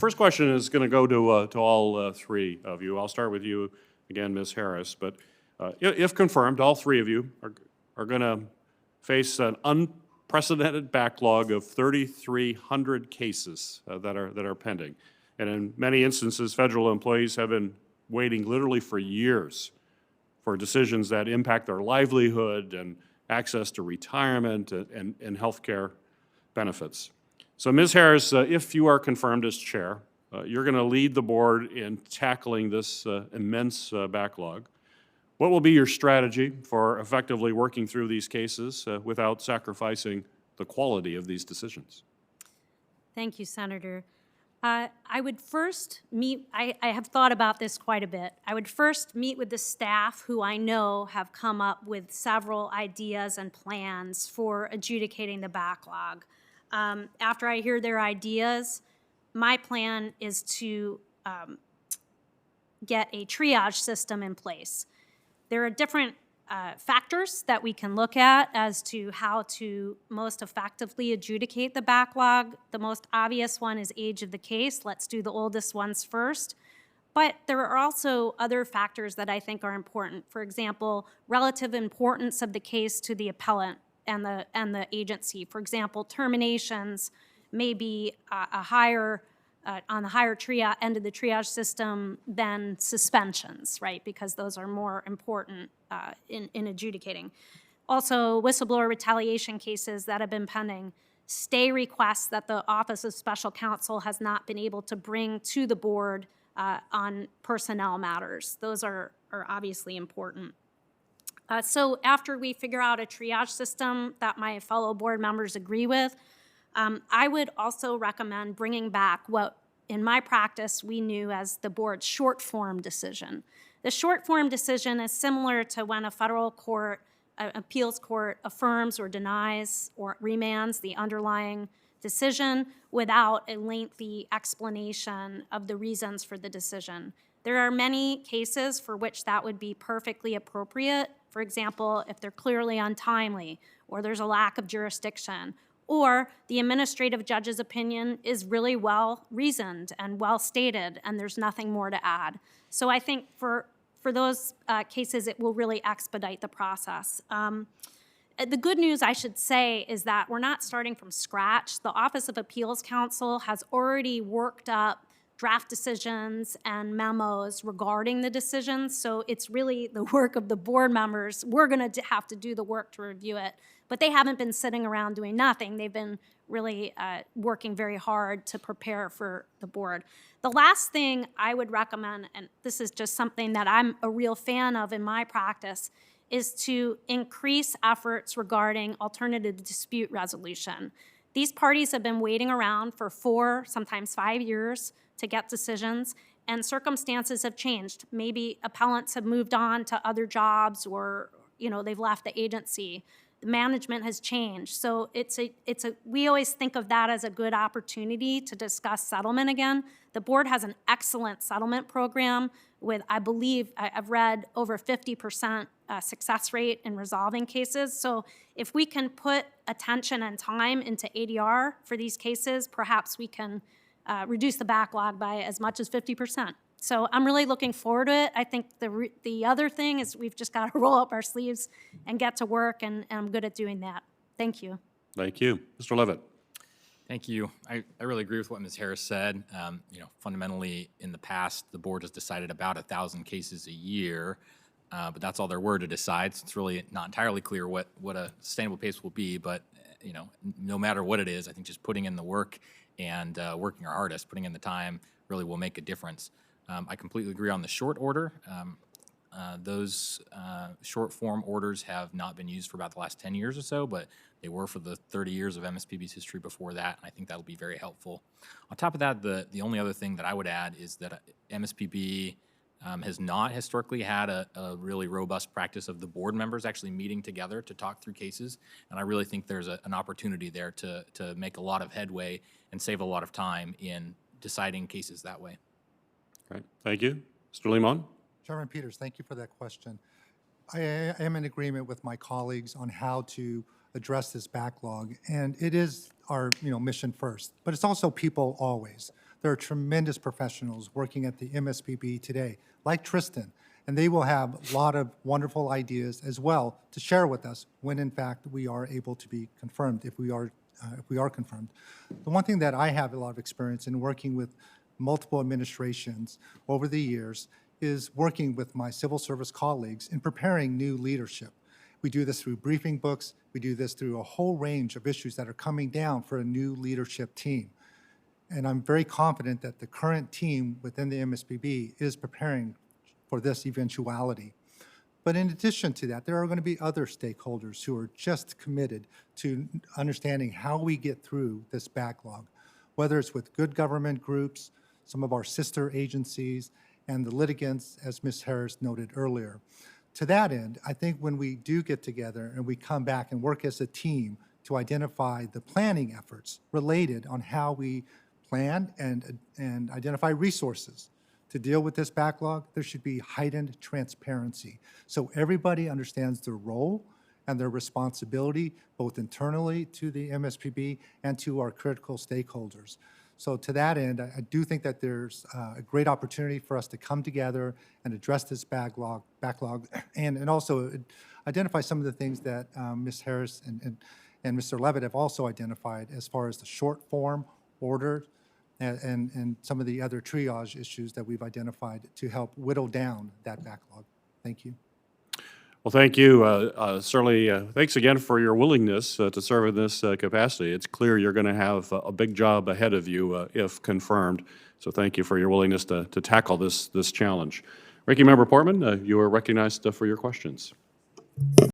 First question is going to go to all three of you. I'll start with you again, Ms. Harris. But if confirmed, all three of you are going to face an unprecedented backlog of 3,300 cases that are pending. And in many instances, federal employees have been waiting literally for years for decisions that impact their livelihood and access to retirement and health care benefits. So Ms. Harris, if you are confirmed as chair, you're going to lead the board in tackling this immense backlog. What will be your strategy for effectively working through these cases without sacrificing the quality of these decisions? Thank you, Senator. I would first meet, I have thought about this quite a bit. I would first meet with the staff who I know have come up with several ideas and plans for adjudicating the backlog. After I hear their ideas, my plan is to get a triage system in place. There are different factors that we can look at as to how to most effectively adjudicate the backlog. The most obvious one is age of the case. Let's do the oldest ones first. But there are also other factors that I think are important. For example, relative importance of the case to the appellant and the agency. For example, terminations may be on the higher end of the triage system than suspensions, right? Because those are more important in adjudicating. Also, whistleblower retaliation cases that have been pending, stay requests that the Office of Special Counsel has not been able to bring to the board on personnel matters. Those are obviously important. So after we figure out a triage system that my fellow board members agree with, I would also recommend bringing back what, in my practice, we knew as the board's short form decision. The short form decision is similar to when a federal court, appeals court, affirms or denies or remands the underlying decision without a lengthy explanation of the reasons for the decision. There are many cases for which that would be perfectly appropriate. For example, if they're clearly untimely, or there's a lack of jurisdiction, or the administrative judge's opinion is really well reasoned and well stated, and there's nothing more to add. So I think for those cases, it will really expedite the process. The good news, I should say, is that we're not starting from scratch. The Office of Appeals Counsel has already worked up draft decisions and memos regarding the decisions, so it's really the work of the board members. We're going to have to do the work to review it, but they haven't been sitting around doing nothing. They've been really working very hard to prepare for the board. The last thing I would recommend, and this is just something that I'm a real fan of in my practice, is to increase efforts regarding alternative dispute resolution. These parties have been waiting around for 4, sometimes 5 years to get decisions, and circumstances have changed. Maybe appellants have moved on to other jobs, or they've left the agency. The management has changed. So we always think of that as a good opportunity to discuss settlement again. The board has an excellent settlement program with, I believe, I've read over 50% success rate in resolving cases. So if we can put attention and time into ADR for these cases, perhaps we can reduce the backlog by as much as 50%. So I'm really looking forward to it. I think the other thing is we've just got to roll up our sleeves and get to work, and I'm good at doing that. Thank you. Thank you. Mr. Levitt. Thank you. I really agree with what Ms. Harris said. Fundamentally, in the past, the board has decided about 1,000 cases a year, but that's all there were to decide. So it's really not entirely clear what a sustainable pace will be, but no matter what it is, I think just putting in the work and working our hardest, putting in the time, really will make a difference. I completely agree on the short order. Those short form orders have not been used for about the last 10 years or so, but they were for the 30 years of MSPB's history before that, and I think that'll be very helpful. On top of that, the only other thing that I would add is that MSPB has not historically had a really robust practice of the board members actually meeting together to talk through cases, and I really think there's an opportunity there to make a lot of headway and save a lot of time in deciding cases that way. Great. Thank you. Mr. Limon. Chairman Peters, thank you for that question. I am in agreement with my colleagues on how to address this backlog, and it is our mission first, but it's also people always. There are tremendous professionals working at the MSPB today, like Tristan, and they will have a lot of wonderful ideas as well to share with us when, in fact, we are able to be confirmed, if we are confirmed. The one thing that I have a lot of experience in working with multiple administrations over the years is working with my civil service colleagues in preparing new leadership. We do this through briefing books. We do this through a whole range of issues that are coming down for a new leadership team. And I'm very confident that the current team within the MSPB is preparing for this eventuality. But in addition to that, there are going to be other stakeholders who are just committed to understanding how we get through this backlog, whether it's with good government groups, some of our sister agencies, and the litigants, as Ms. Harris noted earlier. To that end, I think when we do get together and we come back and work as a team to identify the planning efforts related on how we plan and identify resources to deal with this backlog, there should be heightened transparency. So everybody understands their role and their responsibility, both internally to the MSPB and to our critical stakeholders. So to that end, I do think that there's a great opportunity for us to come together and address this backlog and also identify some of the things that Ms. Harris and Mr. Levitt have also identified as far as the short form order and some of the other triage issues that we've identified to help whittle down that backlog. Thank you. Well, thank you. Certainly, thanks again for your willingness to serve in this capacity. It's clear you're going to have a big job ahead of you if confirmed. So thank you for your willingness to tackle this challenge. Ranking Member Portman, you are recognized for your questions.